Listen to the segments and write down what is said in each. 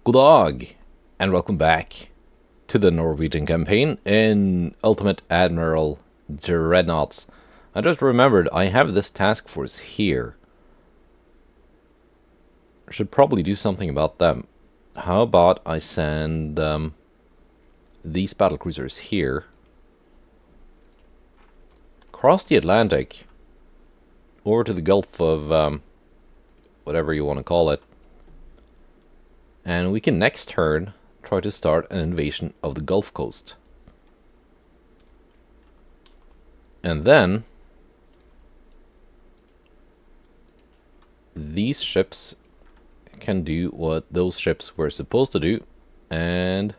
Good dag, and welcome back to the Norwegian campaign in Ultimate Admiral Dreadnoughts. I just remembered I have this task force here. I should probably do something about them. How about I send these battlecruisers here, across the Atlantic, over to the Gulf of whatever you want to call it, and we can next turn try to start an invasion of the Gulf Coast. And then these ships can do what those ships were supposed to do and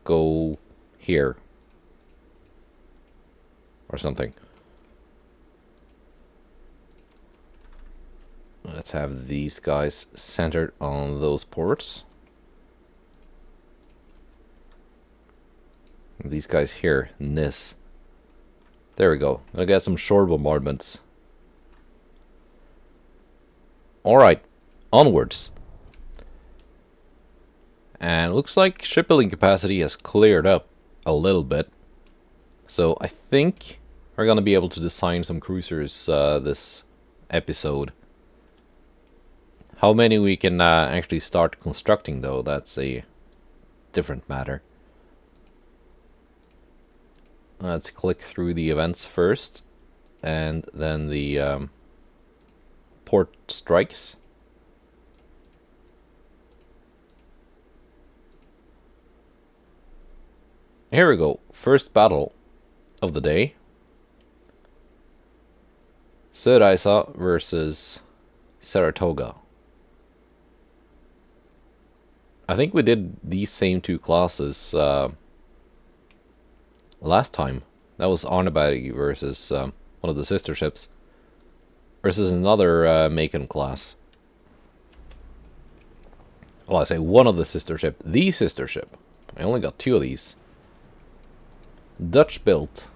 go here or something. Let's have these guys centered on those ports. These guys here, Nis. There we go. I got some shore bombardments. Alright, onwards. And it looks like shipbuilding capacity has cleared up a little bit. So I think we're gonna be able to design some cruisers this episode. How many we can actually start constructing, though, that's a different matter. Let's click through the events first, and then the port strikes. Here we go. First battle of the day. Sørreisa versus Saratoga. I think we did these same two classes last time. That was Arneberg versus one of the sister ships versus another Macon class. Well, I say one of the sister ship. The sister ship. I only got two of these. Dutch built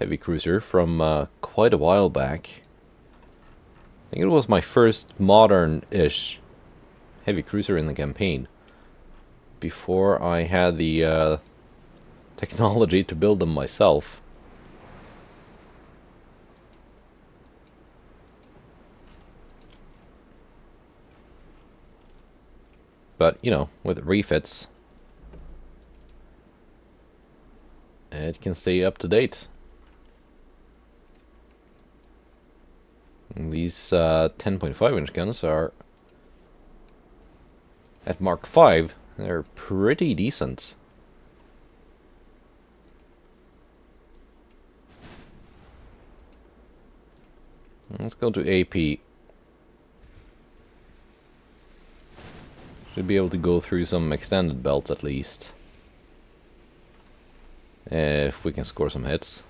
heavy cruiser from quite a while back. I think it was my first modern-ish heavy cruiser in the campaign, before I had the technology to build them myself. But, you know, with refits, it can stay up to date. These 10.5 inch guns are at Mark 5. They're pretty decent. Let's go to AP. Should be able to go through some extended belts at least, if we can score some hits.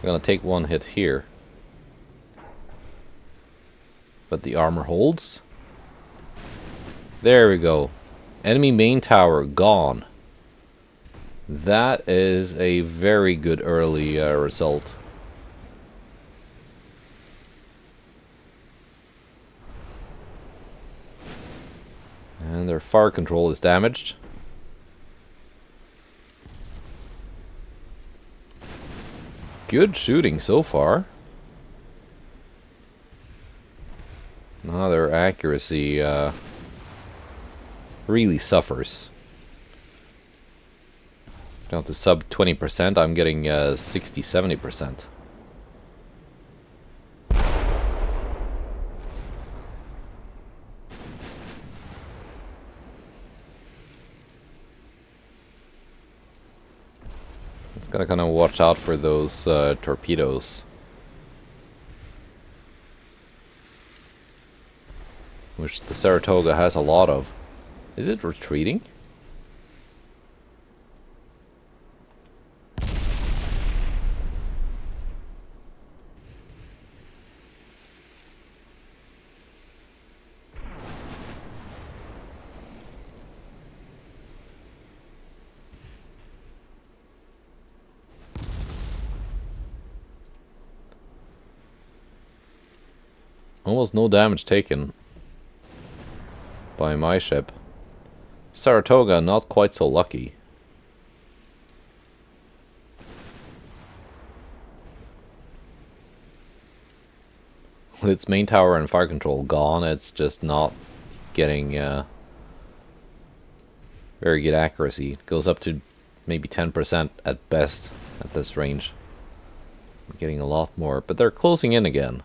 I'm gonna take one hit here, but the armor holds. There we go. Enemy main tower gone. That is a very good early result. And their fire control is damaged. Good shooting so far. Now their accuracy really suffers. Down to sub 20%, I'm getting 60-70%. Just gotta kind of watch out for those torpedoes, which the Saratoga has a lot of. Is it retreating? Almost no damage taken. by my ship. Saratoga, not quite so lucky. With its main tower and fire control gone, it's just not getting very good accuracy. It goes up to maybe 10% at best at this range. I'm getting a lot more, but they're closing in again.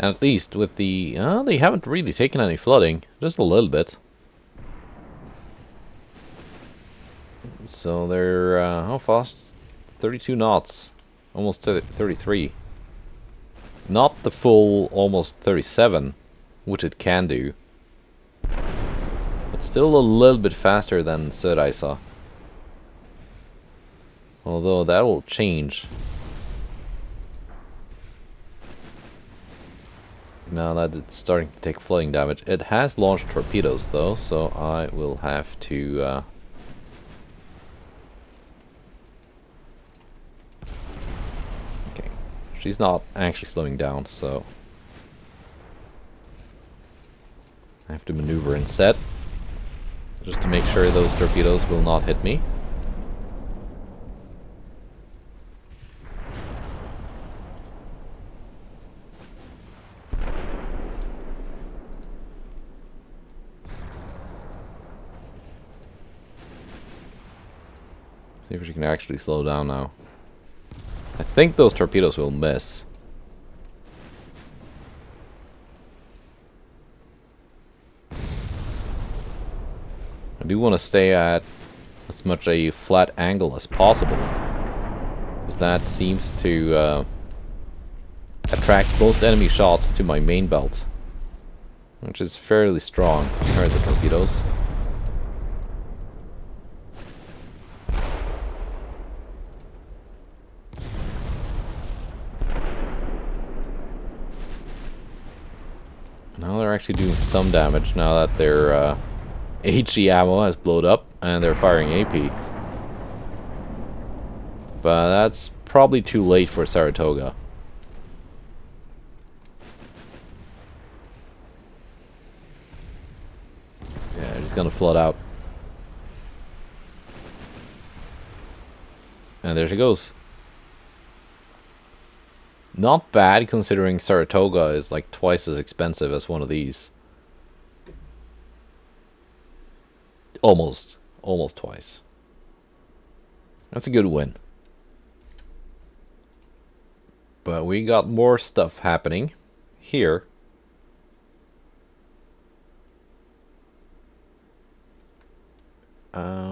And at least with the... they haven't really taken any flooding. Just a little bit. So they're... how fast? 32 knots. Almost 33. Not the full almost 37, which it can do. But still a little bit faster than Sør-Reisa. Although that will change. Now that it's starting to take flooding damage. It has launched torpedoes though, so I will have to... okay, she's not actually slowing down, so... I have to maneuver instead. Just to make sure those torpedoes will not hit me. See if she can actually slow down now. I think those torpedoes will miss. I do want to stay at as much a flat angle as possible, because that seems to attract most enemy shots to my main belt, which is fairly strong compared to the torpedoes. Now they're actually doing some damage now that their HE ammo has blown up and they're firing AP. But that's probably too late for Saratoga. Yeah, she's gonna flood out. And there she goes. Not bad considering Saratoga is like twice as expensive as one of these. Almost twice. That's a good win. But we got more stuff happening here.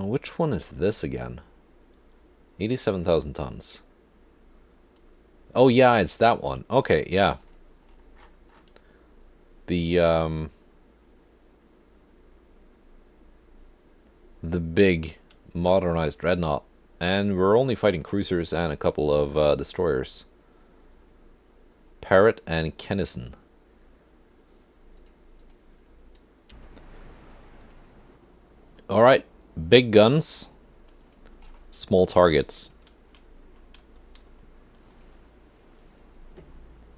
Which one is this again? 87,000 tons. Oh yeah, it's that one. Okay, yeah. The big modernized dreadnought. And we're only fighting cruisers and a couple of destroyers. Parrot and Kennison. Alright, big guns, small targets.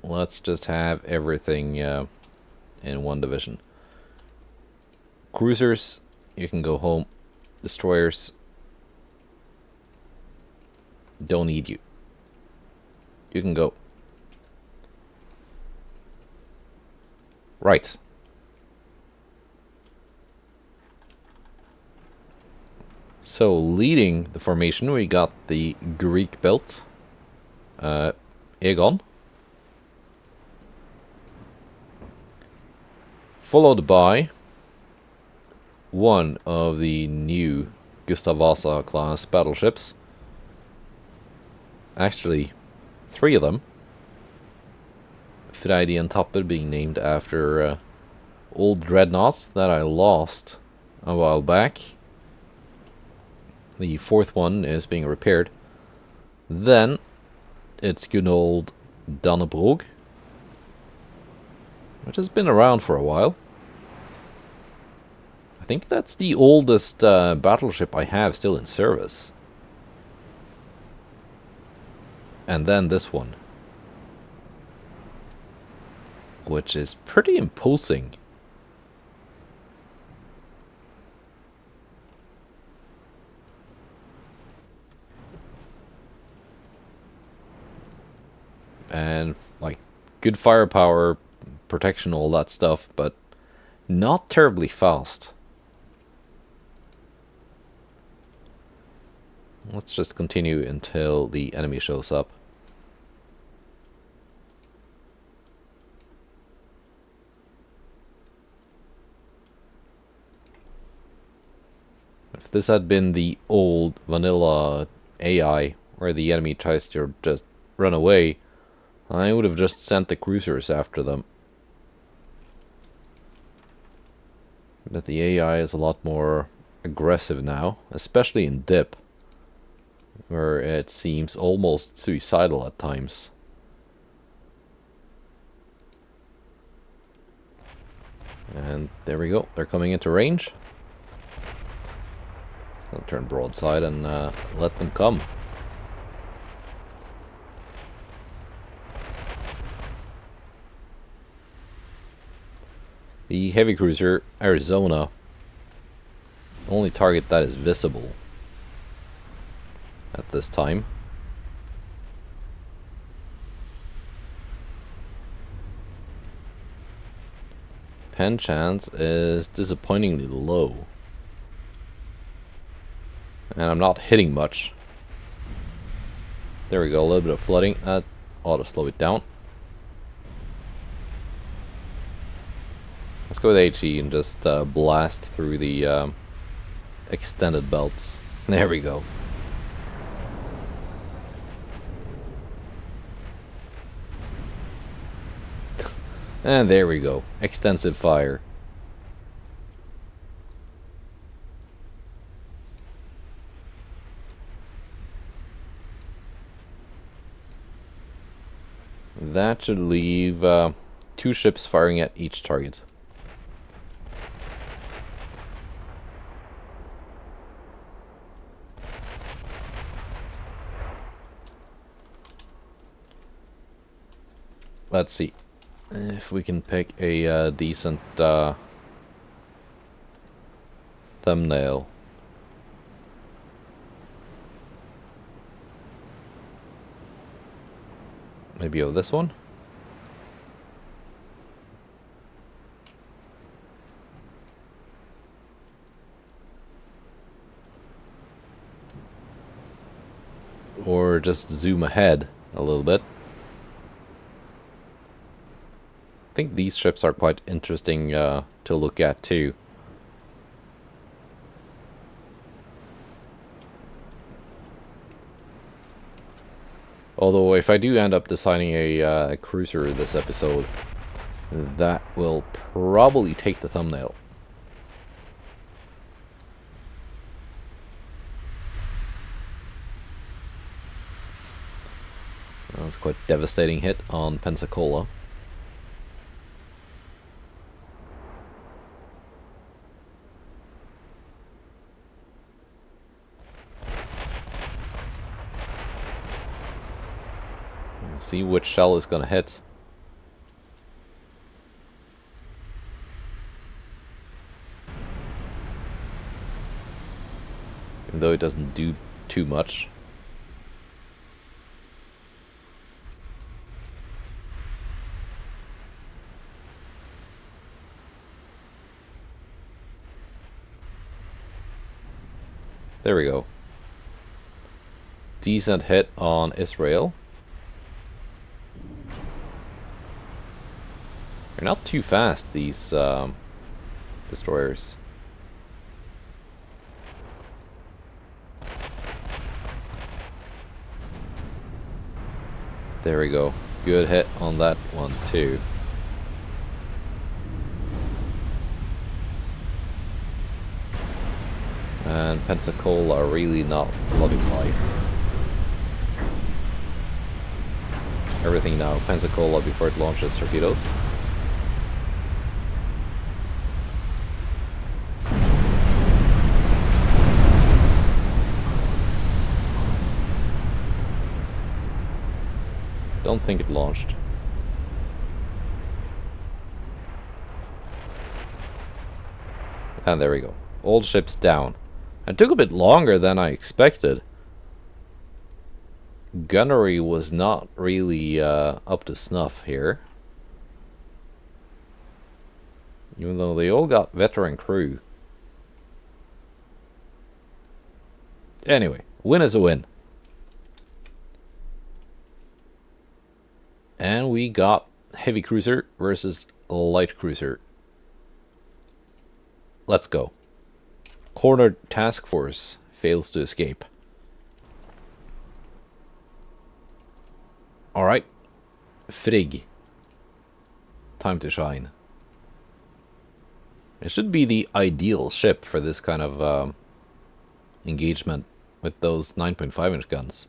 Let's just have everything in one division. Cruisers, you can go home. Destroyers, don't need you. You can go. Right. So, leading the formation, we got the Greek built Aegon. Followed by one of the new Gustav Vasa class battleships. Actually, 3 of them. Freidi and Tapper being named after old dreadnoughts that I lost a while back. The 4th one is being repaired. Then it's good old Dannebrog, which has been around for a while. I think that's the oldest battleship I have still in service. And then this one. which is pretty imposing. And like good firepower, protection, all that stuff, but not terribly fast. Let's just continue until the enemy shows up. If this had been the old vanilla AI, where the enemy tries to just run away, I would have just sent the cruisers after them. But the AI is a lot more aggressive now, especially in dip, where it seems almost suicidal at times. And there we go, they're coming into range. I'll turn broadside and let them come. The heavy cruiser Arizona, only target that is visible at this time. Pen chance is disappointingly low. And I'm not hitting much. There we go, a little bit of flooding. That ought to slow it down. Let's go with HE and just blast through the extended belts. There we go. And there we go. Extensive fire. That should leave 2 ships firing at each target. Let's see if we can pick a decent thumbnail. Maybe this one? Or just zoom ahead a little bit. I think these ships are quite interesting to look at too. Although if I do end up designing a cruiser this episode, that will probably take the thumbnail. That's quite a devastating hit on Pensacola. Let's see which shell is gonna hit. Even though it doesn't do too much. There we go. Decent hit on Israel. They're not too fast, these destroyers. There we go. Good hit on that one too. And Pensacola are really not loving life. Everything now, Pensacola before it launches torpedoes. Don't think it launched. And there we go. All ships down. It took a bit longer than I expected. Gunnery was not really up to snuff here. Even though they all got veteran crew. Anyway, win is a win. And we got heavy cruiser versus light cruiser. Let's go. Cornered task force fails to escape. Alright. Frigg. Time to shine. It should be the ideal ship for this kind of engagement with those 9.5-inch guns.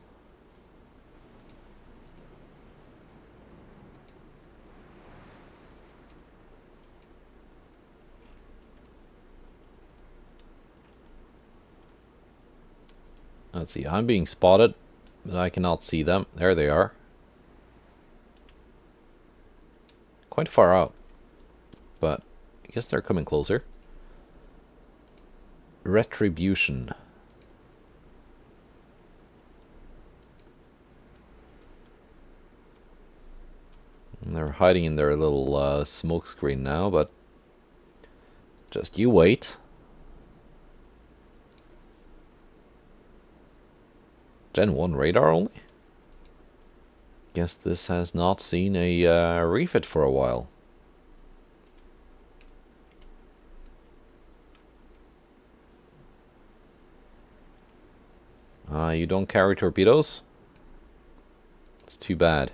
Let's see, I'm being spotted, but I cannot see them. There they are. Quite far out, but I guess they're coming closer. Retribution. And they're hiding in their little smoke screen now, but just you wait. Gen 1 radar only? Guess this has not seen a refit for a while. You don't carry torpedoes? It's too bad.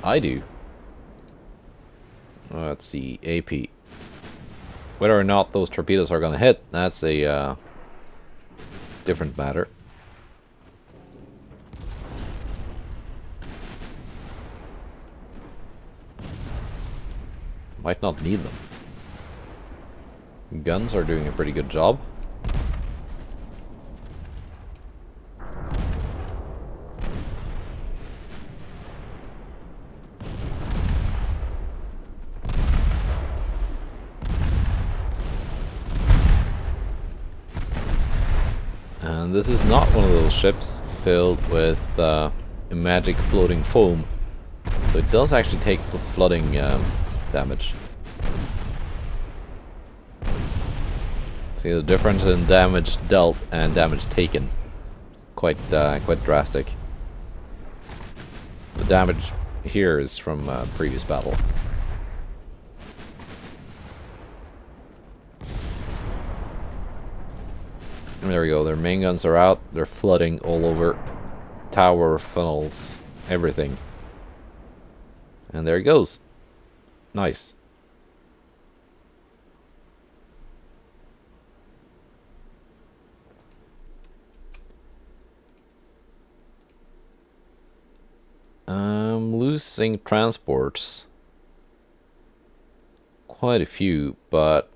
I do. Let's see, AP. Whether or not those torpedoes are going to hit, that's a different matter. Might not need them. Guns are doing a pretty good job. And this is not one of those ships filled with a magic floating foam, so it does actually take the flooding damage. See the difference in damage dealt and damage taken. Quite drastic. The damage here is from previous battle. There we go, their main guns are out, they're flooding all over. Tower, funnels, everything. And there it goes. Nice. I'm losing transports. Quite a few, but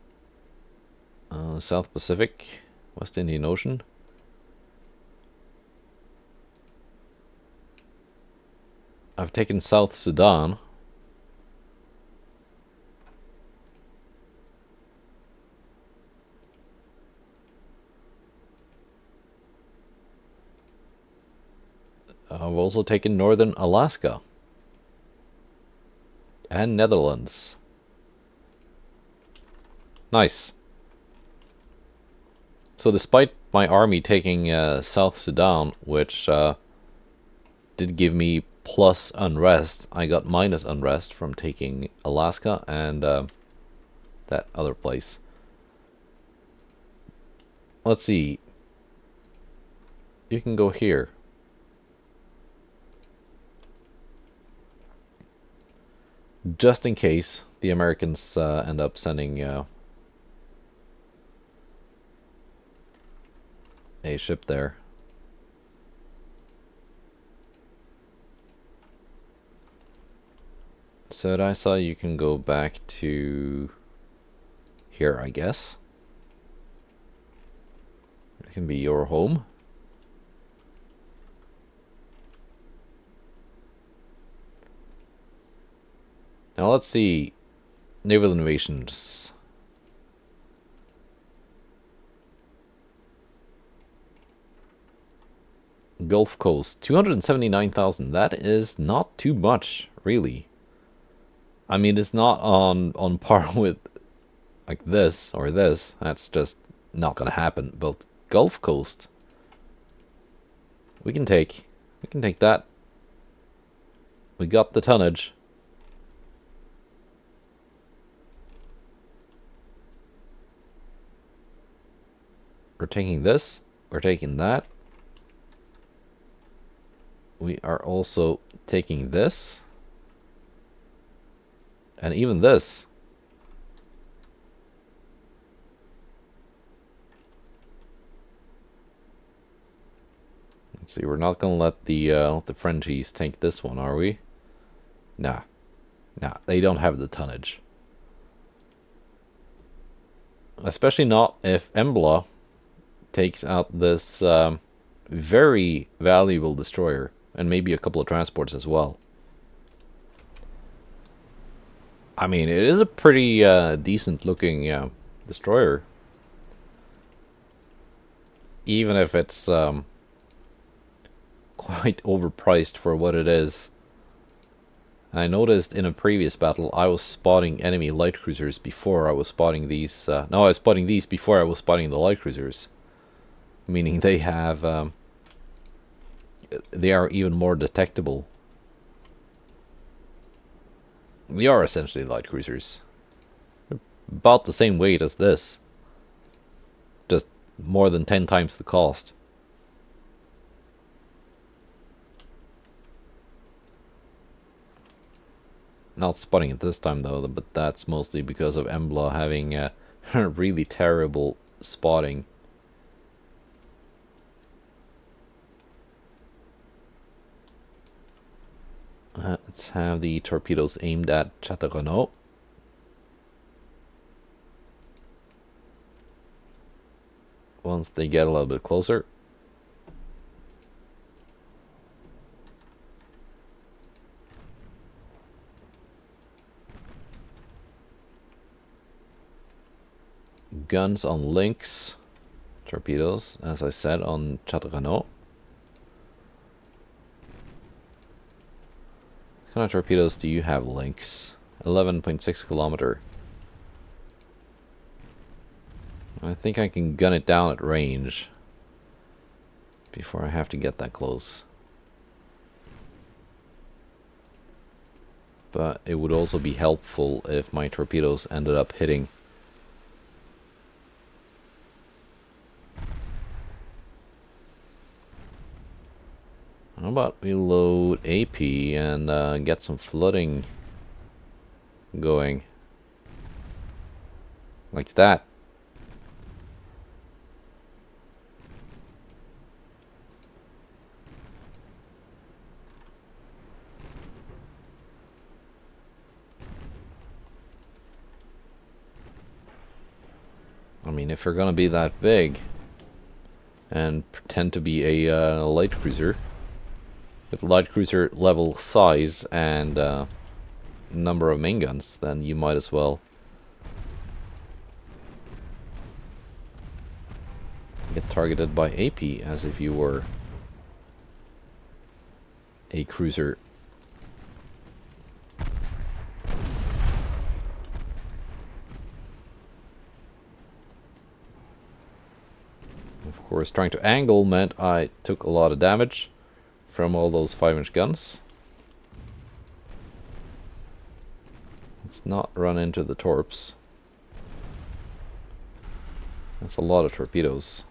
South Pacific, West Indian Ocean. I've taken South Sudan. I've also taken Northern Alaska. And Netherlands. Nice. So despite my army taking South Sudan, which did give me plus unrest, I got minus unrest from taking Alaska and that other place. Let's see. You can go here. Just in case the Americans end up sending a ship there. So I saw you can go back to here, I guess. It can be your home. Now let's see. Naval innovations. Gulf Coast, 279,000. That is not too much, really. I mean, it's not on par with like this or this. That's just not gonna happen. But Gulf Coast, we can take that. We got the tonnage. We're taking this. We're taking that. We are also taking this. And even this. Let's see, we're not gonna let the Frenchies take this one, are we? Nah. Nah, they don't have the tonnage. Especially not if Embla takes out this very valuable destroyer. And maybe a couple of transports as well. I mean, it is a pretty decent looking destroyer. Even if it's quite overpriced for what it is. And I noticed in a previous battle I was spotting enemy light cruisers before I was spotting these. No, I was spotting these before I was spotting the light cruisers. Meaning they have... they are even more detectable. They are essentially light cruisers. They're about the same weight as this. Just more than 10 times the cost. Not spotting it this time though, but that's mostly because of Embla having really terrible spotting. Let's have the torpedoes aimed at Châteaurenaud. Once they get a little bit closer. Guns on Lynx. Torpedoes, as I said, on Châteaurenaud. What kind of torpedoes do you have, Lynx? 11.6 kilometer. I think I can gun it down at range before I have to get that close. But it would also be helpful if my torpedoes ended up hitting. How about we load AP and get some flooding going. Like that. I mean, if you're gonna be that big and pretend to be a light cruiser with light cruiser level size and number of main guns, then you might as well get targeted by AP as if you were a cruiser. Of course, trying to angle meant I took a lot of damage from all those 5-inch guns. Let's not run into the torps. That's a lot of torpedoes.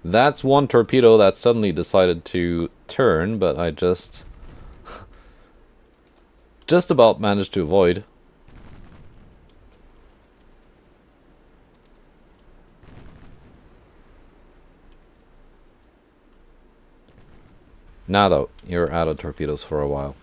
That's one torpedo that suddenly decided to turn, but I just about managed to avoid. Now though, you're out of torpedoes for a while.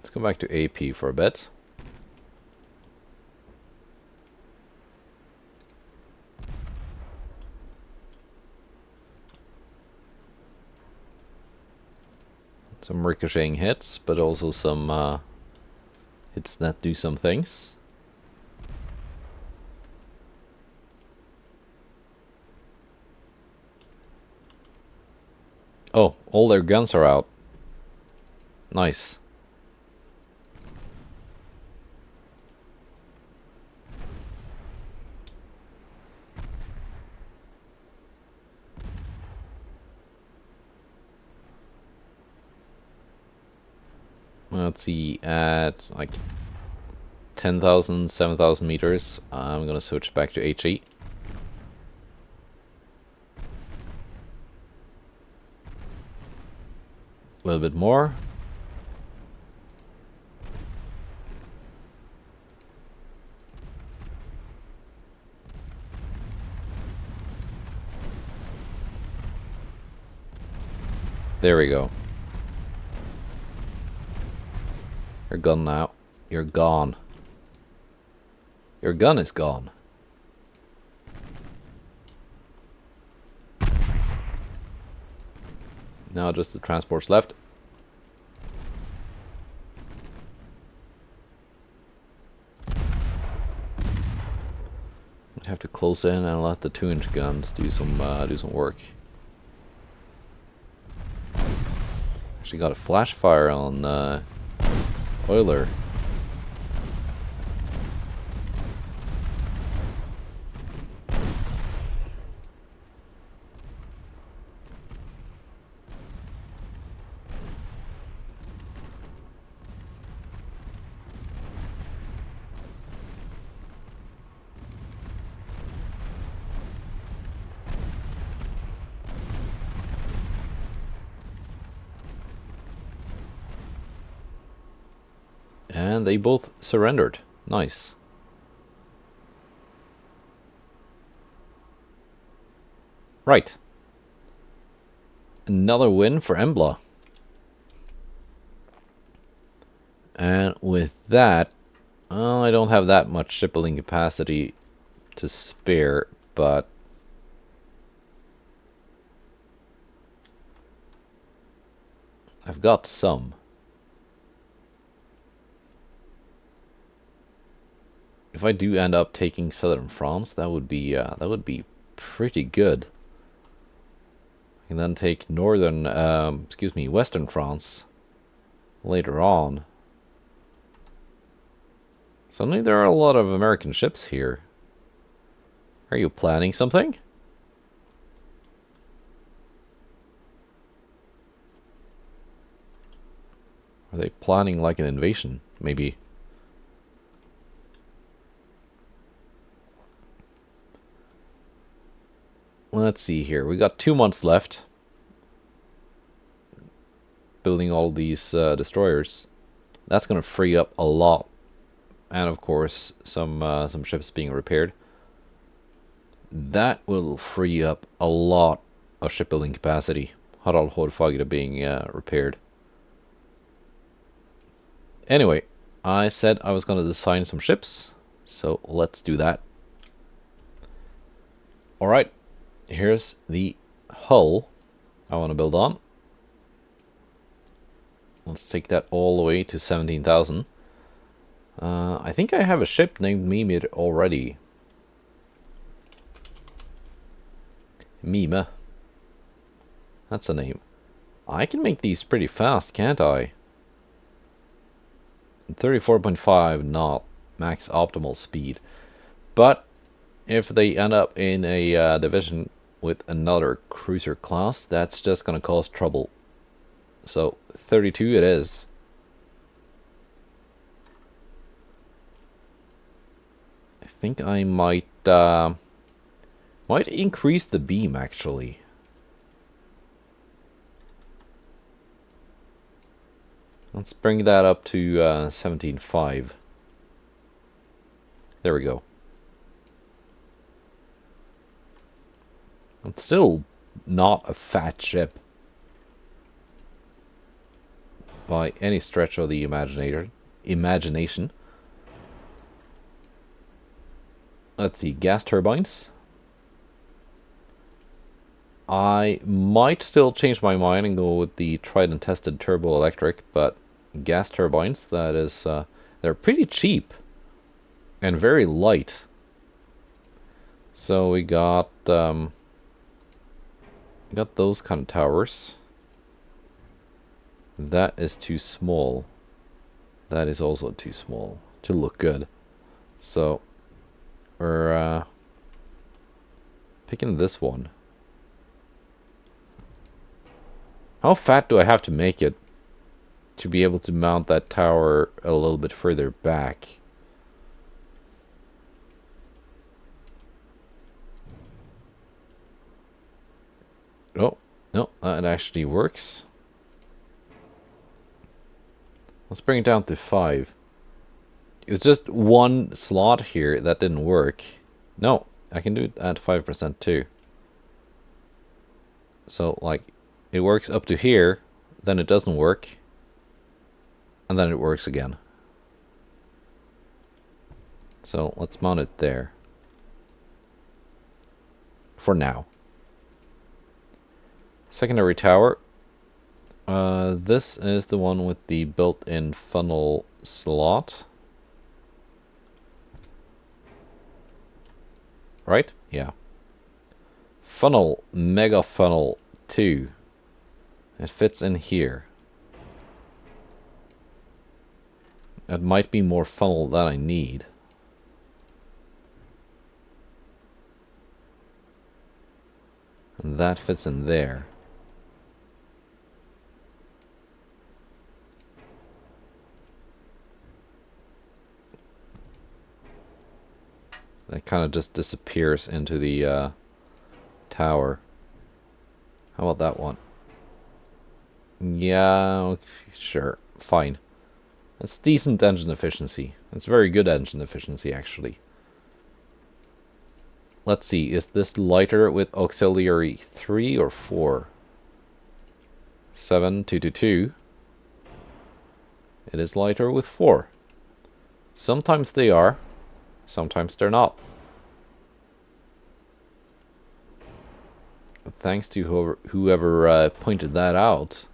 Let's go back to AP for a bit. Some ricocheting hits, but also some hits that do some things. Oh, all their guns are out. Nice. Let's see, at like 10,000, 7,000 meters, I'm gonna switch back to HE. A little bit more. There we go. You're gone now. You're gone. Your gun is gone. Now just the transports left. I have to close in and let the 2-inch guns do some work. Actually got a flash fire on Euler. And they both surrendered. Nice. Right. Another win for Embla. And with that, well, I don't have that much shipbuilding capacity to spare, but I've got some. If I do end up taking southern France, that would be pretty good. I can then take western France later on. Suddenly there are a lot of American ships here. Are you planning something? Are they planning like an invasion? Maybe. Let's see here. We got 2 months left. Building all these destroyers. That's going to free up a lot. And of course, some ships being repaired. That will free up a lot of shipbuilding capacity. Harald Hårfagre being repaired. Anyway, I said I was going to design some ships. So let's do that. Alright. Here's the hull I want to build on. Let's take that all the way to 17,000. I think I have a ship named Mimir already. Mime. That's a name. I can make these pretty fast, can't I? 34.5 knot max optimal speed. But if they end up in a division with another cruiser class, that's just gonna cause trouble. So 32 it is. I think I might increase the beam actually. Let's bring that up to 17.5. There we go. It's still not a fat ship. by any stretch of the imagination. Let's see, gas turbines. I might still change my mind and go with the tried and tested turbo electric, but gas turbines, that is, they're pretty cheap and very light. So we got those kind of towers. That is too small. That is also too small to look good. So we're picking this one. How fat do I have to make it to be able to mount that tower a little bit further back? Oh, no, it actually works. Let's bring it down to 5. It was just one slot here that didn't work. No, I can do it at 5% too. So, like, it works up to here, then it doesn't work, and then it works again. So, let's mount it there. For now. Secondary tower. This is the one with the built-in funnel slot. Right? Yeah. Funnel, mega funnel 2. It fits in here. It might be more funnel than I need. And that fits in there. That kind of just disappears into the tower. How about that one? Yeah, sure, fine. It's decent engine efficiency. It's very good engine efficiency, actually. Let's see, is this lighter with auxiliary 3 or 4? 7, 2 to 2. It is lighter with 4. Sometimes they are, sometimes they're not. Thanks to whoever pointed that out.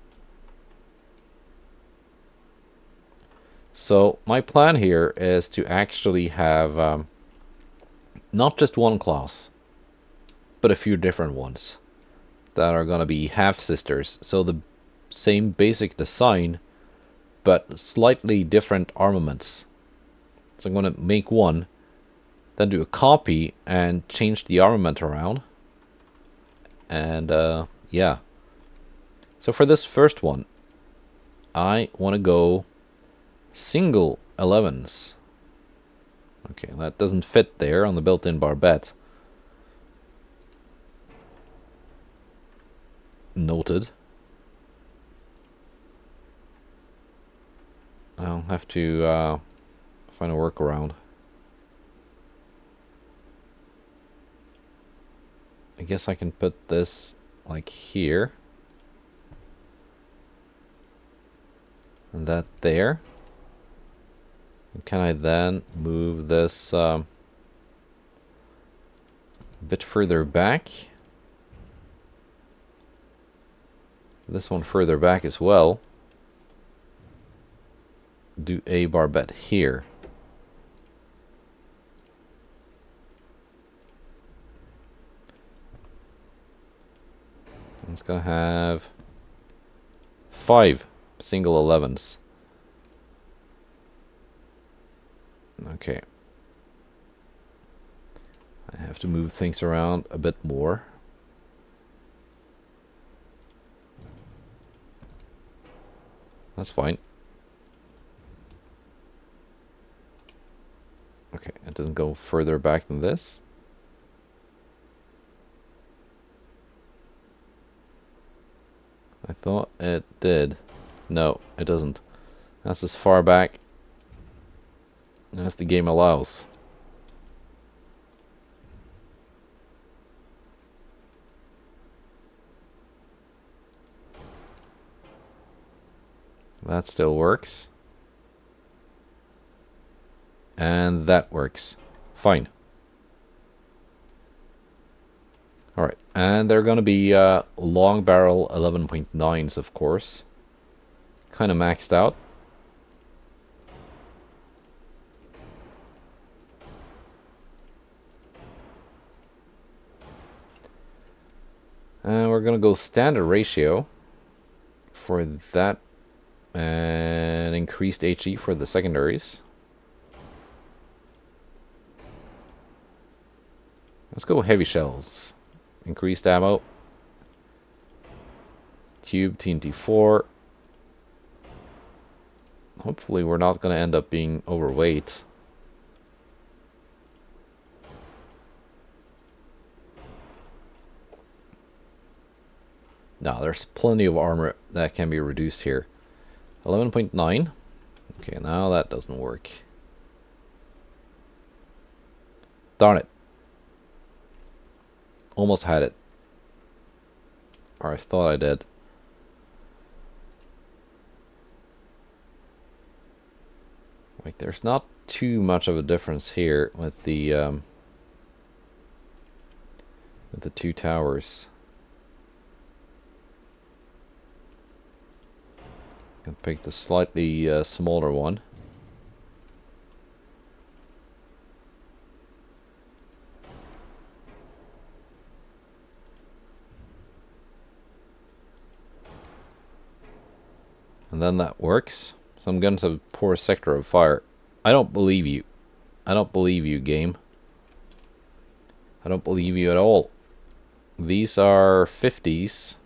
So my plan here is to actually have not just one class, but a few different ones that are gonna be half-sisters. So the same basic design, but slightly different armaments. So I'm gonna make one, then do a copy and change the armament around. And yeah. So for this first one, I want to go single 11s. Okay, that doesn't fit there on the built-in barbette. Noted. I'll have to find a workaround. I guess I can put this like here. And that there. And can I then move this a bit further back? This one further back as well. Do a barbette here. It's gonna have 5 single 11s. Okay. I have to move things around a bit more. That's fine. Okay, it doesn't go further back than this. I thought it did. No, it doesn't. That's as far back as the game allows. That still works. And that works. Fine. Alright, and they're going to be long barrel 11.9s, of course. Kind of maxed out. And we're going to go standard ratio for that. And increased HE for the secondaries. Let's go heavy shells. Increased ammo. Tube TNT4. Hopefully we're not going to end up being overweight. No, there's plenty of armor that can be reduced here. 11.9. Okay, now that doesn't work. Darn it. Almost had it. Or I thought I did. Like, there's not too much of a difference here with the two towers. Can pick the slightly smaller one. And then that works. Some guns have poor sector of fire. I don't believe you. I don't believe you, game. I don't believe you at all. These are 50s.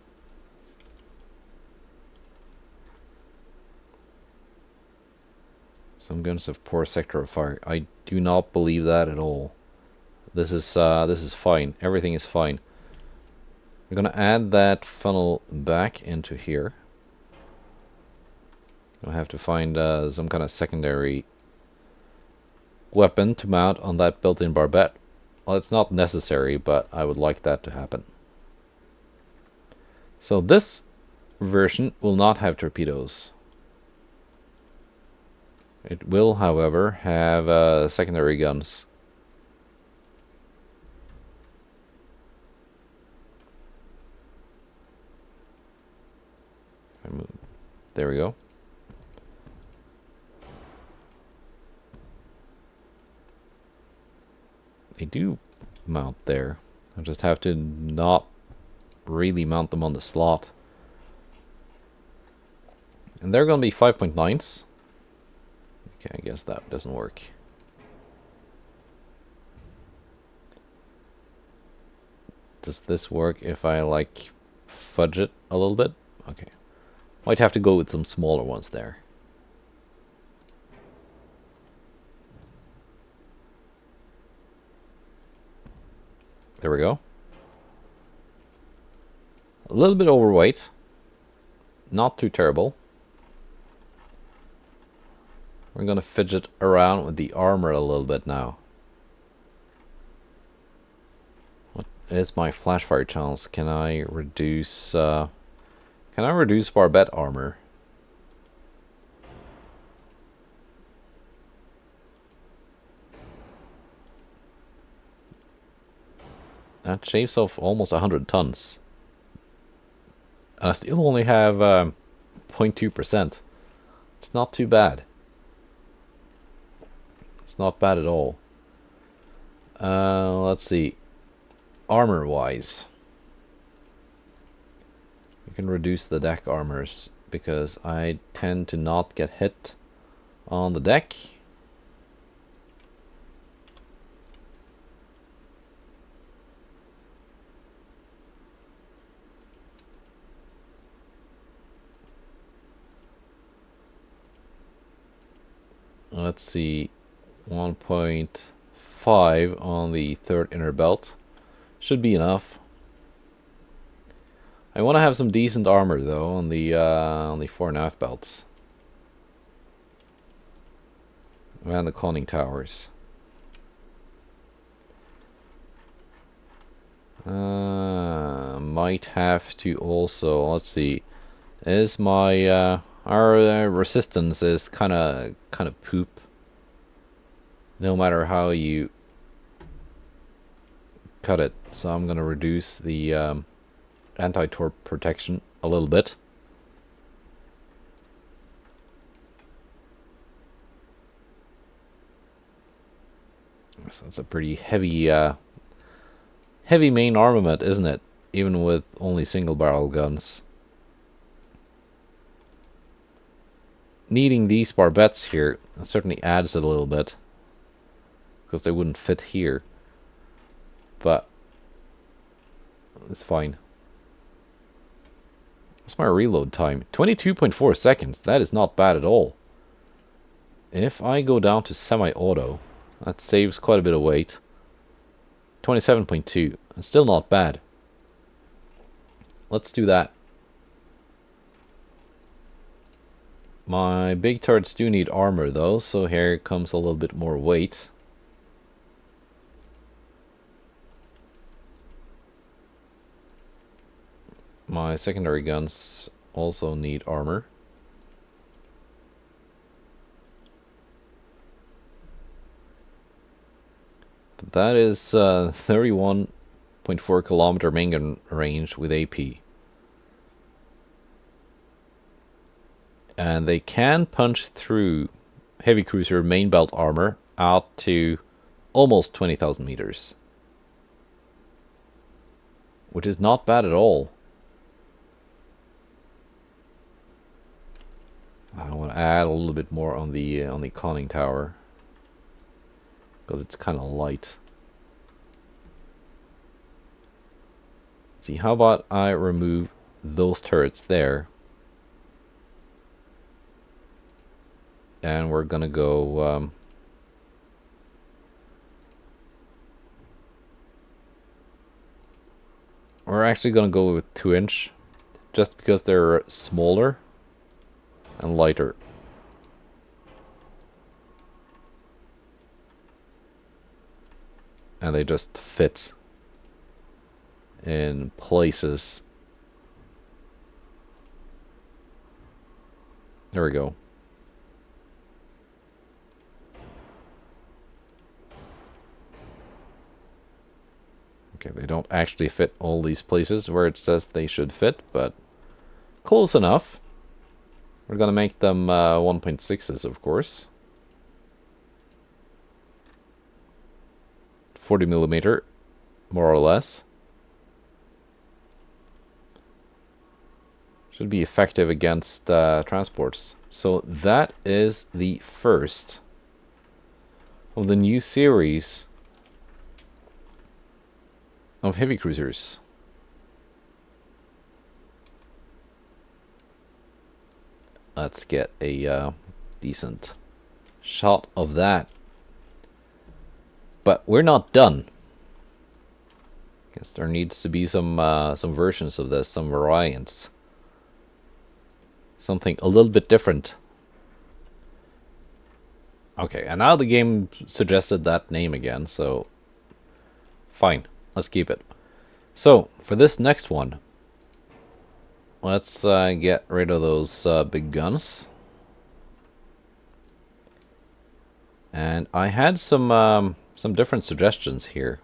Some guns have poor sector of fire. I do not believe that at all. This is fine. Everything is fine. We're gonna add that funnel back into here. I'll have to find some kind of secondary weapon to mount on that built-in barbette. Well, it's not necessary, but I would like that to happen. So this version will not have torpedoes. It will, however, have secondary guns. There we go. They do mount there. I just have to not really mount them on the slot. And they're going to be 5.9s. Okay, I guess that doesn't work. Does this work if I, like, fudge it a little bit? Okay. Might have to go with some smaller ones there. There we go. A little bit overweight. Not too terrible. We're gonna fidget around with the armor a little bit now. What is my flashfire chance? Can I reduce barbette armor? That shaves off almost 100 tons. And I still only have 0.2%. It's not too bad. It's not bad at all. Let's see. Armor-wise. You can reduce the deck armors because I tend to not get hit on the deck. Let's see, 1.5 on the third inner belt. Should be enough. I want to have some decent armor though on the fore and aft belts. And the conning towers. Might have to also, let's see, is my Our resistance is kind of poop. No matter how you cut it. So I'm gonna reduce the anti-torp protection a little bit. So that's a pretty heavy heavy main armament, isn't it? Even with only single barrel guns. Needing these barbettes here certainly adds it a little bit, because they wouldn't fit here. But it's fine. What's my reload time? 22.4 seconds. That is not bad at all. If I go down to semi-auto, that saves quite a bit of weight. 27.2. It's still not bad. Let's do that. My big turrets do need armor though, so here comes a little bit more weight. My secondary guns also need armor. But that is 31.4 kilometer main gun range with AP. And they can punch through heavy cruiser main belt armor out to almost 20,000 meters. Which is not bad at all. I want to add a little bit more on the conning tower, because it's kind of light. See, how about I remove those turrets there, and we're gonna go we're actually gonna go with 2-inch, just because they're smaller and lighter. And they just fit in places. There we go. Okay, they don't actually fit all these places where it says they should fit, but close enough. We're gonna make them 1.6s, of course. 40 millimeter, more or less. Should be effective against transports. So that is the first of the new series of heavy cruisers. Let's get a decent shot of that. But we're not done. Guess there needs to be some versions of this, some variants. Something a little bit different. Okay, and now the game suggested that name again, so fine, let's keep it. So, for this next one, let's get rid of those big guns. And I had some different suggestions here.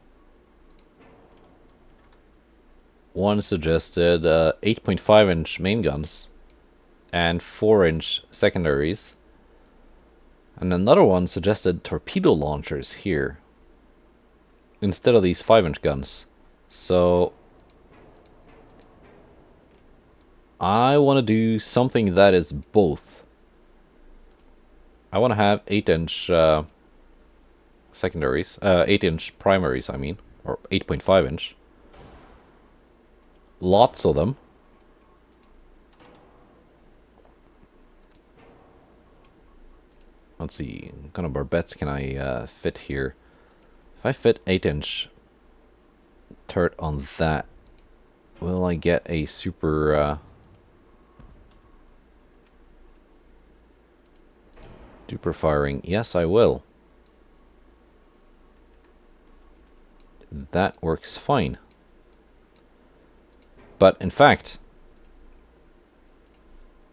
One suggested 8.5-inch main guns and 4-inch secondaries. And another one suggested torpedo launchers here instead of these 5-inch guns. So I want to do something that is both. I want to have 8-inch secondaries, 8-inch primaries, I mean, or 8.5-inch. Lots of them. Let's see, what kind of barbettes can I fit here? If I fit 8-inch turret on that, will I get a super duper firing? Yes, I will. That works fine. But in fact,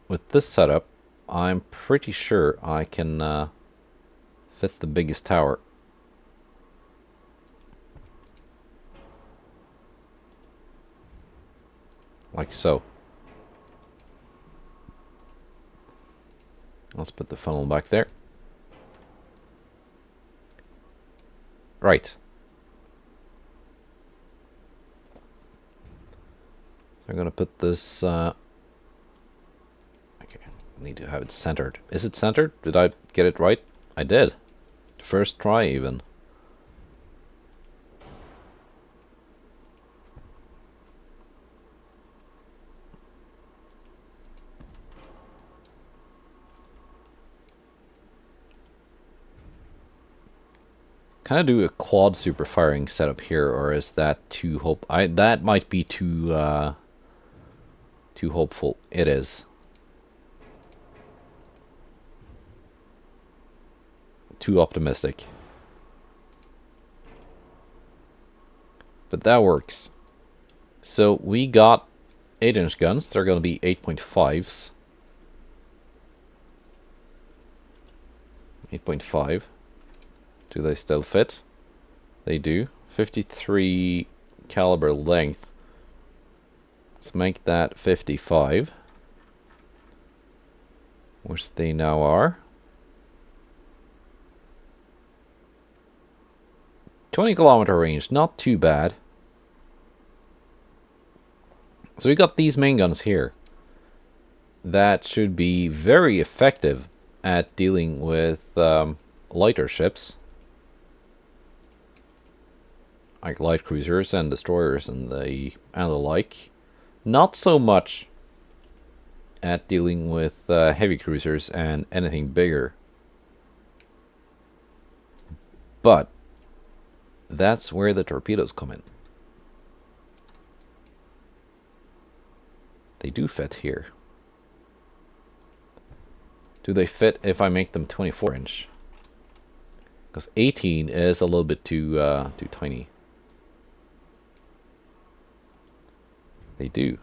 with this setup, I'm pretty sure I can fit the biggest tower. Like so. Let's put the funnel back there. Right. I'm gonna put this... okay, I need to have it centered. Is it centered? Did I get it right? I did. First try even. Can I do a quad super firing setup here, or is that too that might be too too hopeful. It is. Too optimistic. But that works. So we got 8-inch guns. They're going to be 8.5s. 8.5. Do they still fit? They do. 53 caliber length. Let's make that 55. Which they now are. 20-kilometer range, not too bad. So we got these main guns here. That should be very effective at dealing with lighter ships. Like light cruisers and destroyers and the like. Not so much at dealing with heavy cruisers and anything bigger. But that's where the torpedoes come in. They do fit here. Do they fit if I make them 24-inch? Because 18 is a little bit too tiny. They do.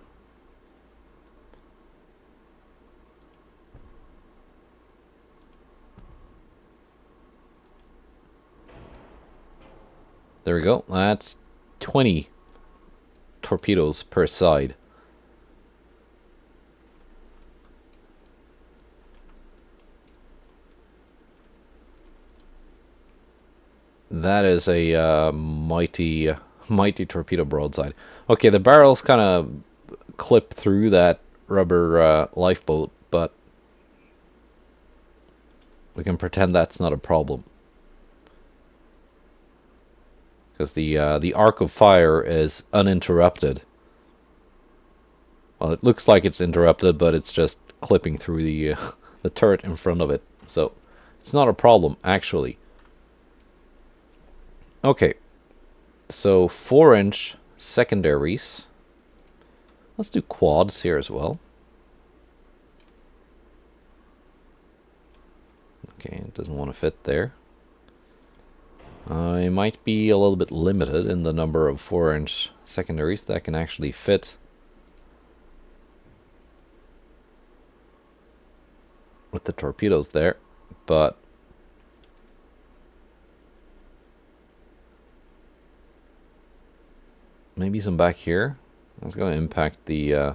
There we go. That's 20 torpedoes per side. That is a mighty torpedo broadside. Okay, the barrels kind of clip through that rubber lifeboat, but we can pretend that's not a problem. Because the arc of fire is uninterrupted. Well, it looks like it's interrupted, but it's just clipping through the the turret in front of it. So it's not a problem, actually. Okay, so 4-inch secondaries. Let's do quads here as well. Okay, it doesn't want to fit there. I might be a little bit limited in the number of 4-inch secondaries that can actually fit with the torpedoes there, but maybe some back here. That's going to impact the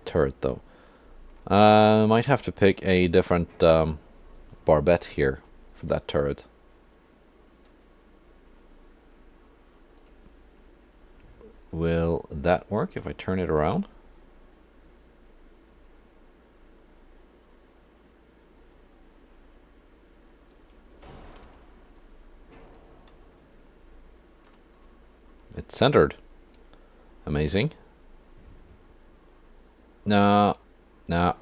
turret though. Might have to pick a different barbette here for that turret. Will that work if I turn it around? It's centered. Amazing. No. No.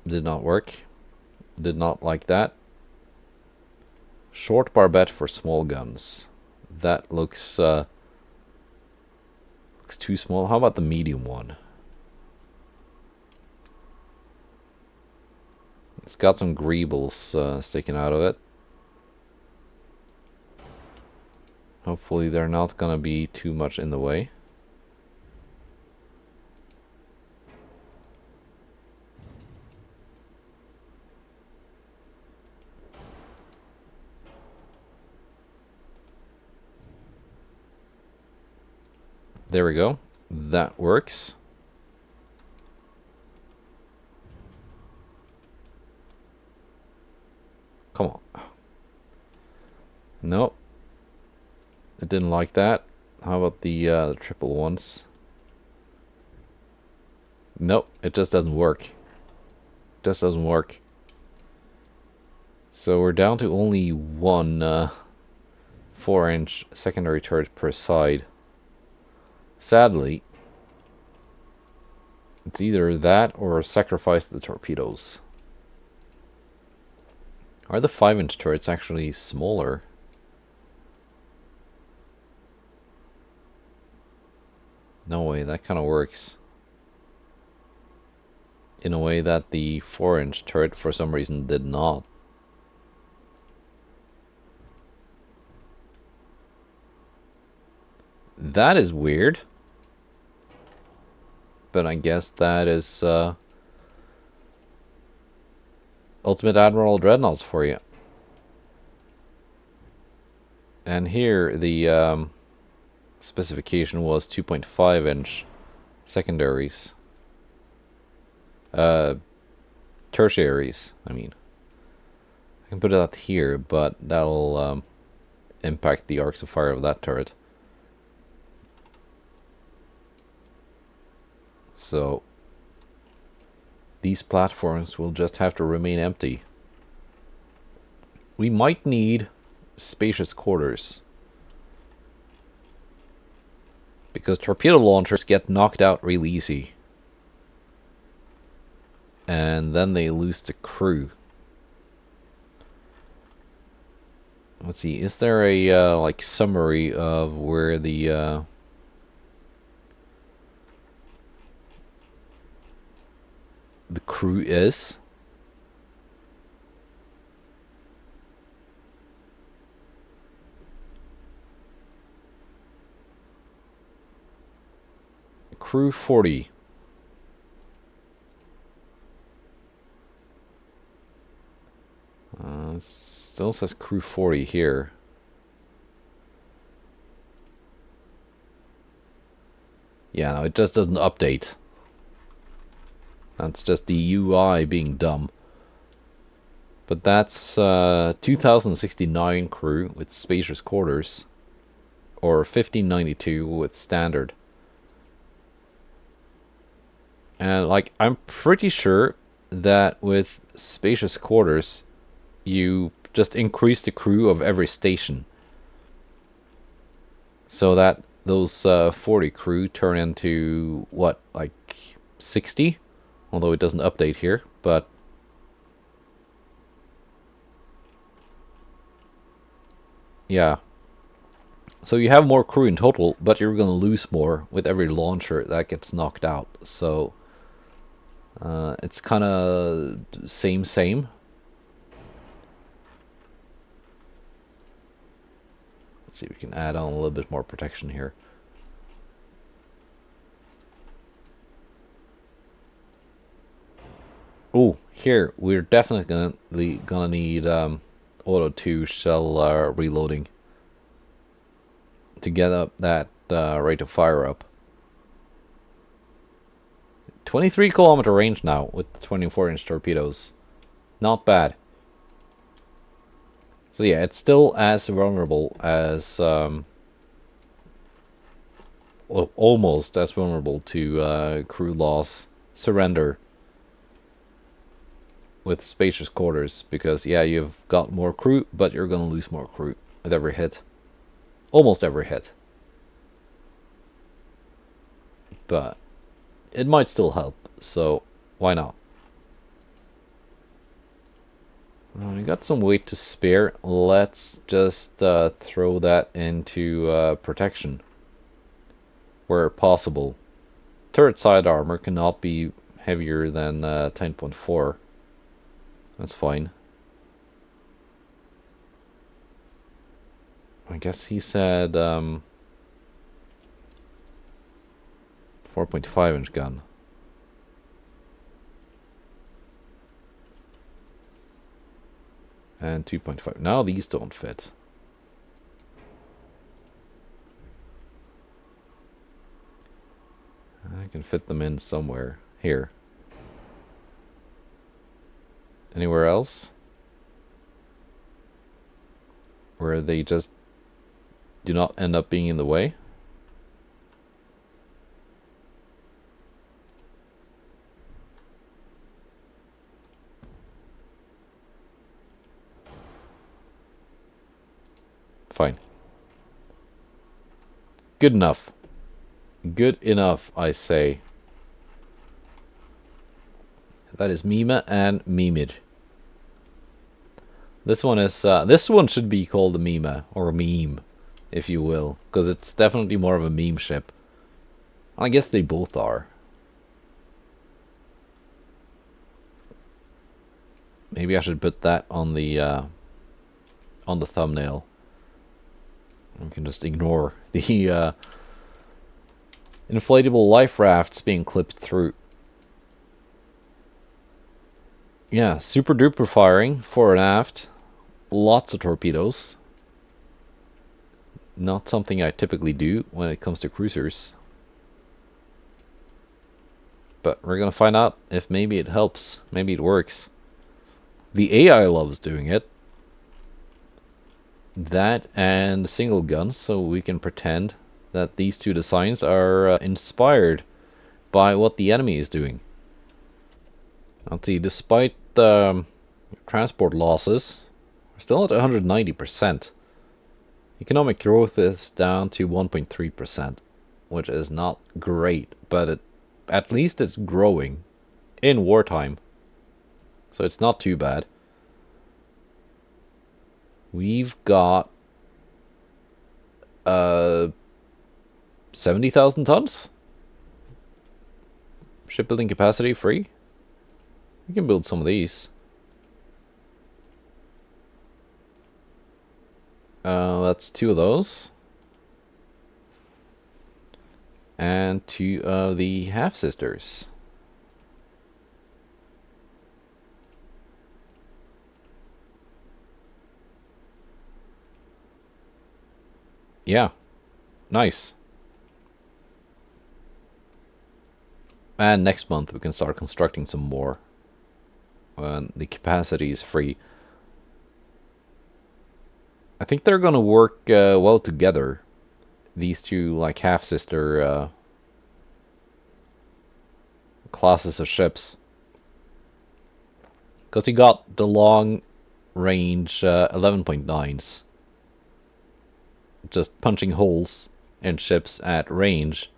Did not work. Did not like that. Short barbette for small guns. That looks looks too small. How about the medium one? It's got some greebles sticking out of it. Hopefully they're not gonna be too much in the way. There we go. That works. Come on. Nope. It didn't like that. How about the triple ones? Nope, it just doesn't work. Just doesn't work. So we're down to only one 4-inch secondary turret per side. Sadly, it's either that or sacrifice the torpedoes. Are the 5-inch turrets actually smaller? No way, that kind of works. In a way that the 4-inch turret for some reason did not. That is weird. But I guess that is Ultimate Admiral Dreadnoughts for you. And here the specification was 2.5-inch secondaries. Tertiaries, I mean. I can put it out here, but that'll impact the arcs of fire of that turret. So these platforms will just have to remain empty. We might need spacious quarters, because torpedo launchers get knocked out real easy. And then they lose the crew. Let's see, is there a like summary of where the crew is? Crew 40. Still says crew 40 here. Yeah, no, it just doesn't update. That's just the UI being dumb. But that's 2069 crew with spacious quarters, or 1592 with standard. And like, I'm pretty sure that with spacious quarters, you just increase the crew of every station, so that those 40 crew turn into what, like 60? Although it doesn't update here, but yeah. So you have more crew in total, but you're gonna lose more with every launcher that gets knocked out. So it's kind of same. Let's see if we can add on a little bit more protection here. Oh, here we're definitely gonna need auto 2 shell reloading to get up that rate of fire up. 23-kilometer range now with 24-inch torpedoes. Not bad. So yeah, it's still as vulnerable as well, almost as vulnerable to crew loss, surrender with spacious quarters, because yeah, you've got more crew, but you're gonna lose more crew with every hit. Almost every hit. But it might still help, so why not? We got some weight to spare. Let's just throw that into protection where possible. Turret side armor cannot be heavier than 10.4. That's fine. I guess he said 4.5-inch gun. And 2.5. Now these don't fit. I can fit them in somewhere. Here. Anywhere else? Where they just do not end up being in the way? Fine. Good enough. Good enough, I say. That is Mime and Mimir. This one is this one should be called a Mime or a meme, if you will, because it's definitely more of a meme ship. I guess they both are. Maybe I should put that on the thumbnail. We can just ignore the inflatable life rafts being clipped through. Yeah, super duper firing, fore and aft. Lots of torpedoes. Not something I typically do when it comes to cruisers. But we're gonna find out if maybe it helps. Maybe it works. The AI loves doing it. That and single guns, so we can pretend that these two designs are inspired by what the enemy is doing. Let's see, despite transport losses, we're still at 190%. Economic growth is down to 1.3%, which is not great, but at least it's growing in wartime. So it's not too bad. We've got 70,000 tons. Shipbuilding capacity free. We can build some of these. That's 2 of those. And 2 of the half-sisters. Yeah. Nice. And next month we can start constructing some more. When the capacity is free. I think they're gonna work well together. These two, like, half-sister classes of ships. Because you got the long-range 11.9s. Just punching holes in ships at range.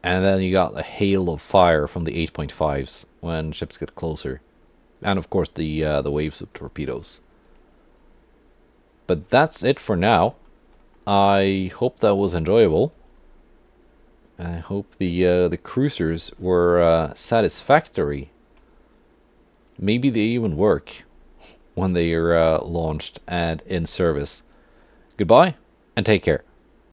And then you got a hail of fire from the 8.5s when ships get closer. And of course the waves of torpedoes. But that's it for now. I hope that was enjoyable. I hope the cruisers were satisfactory. Maybe they even work when they are launched and in service. Goodbye, and take care.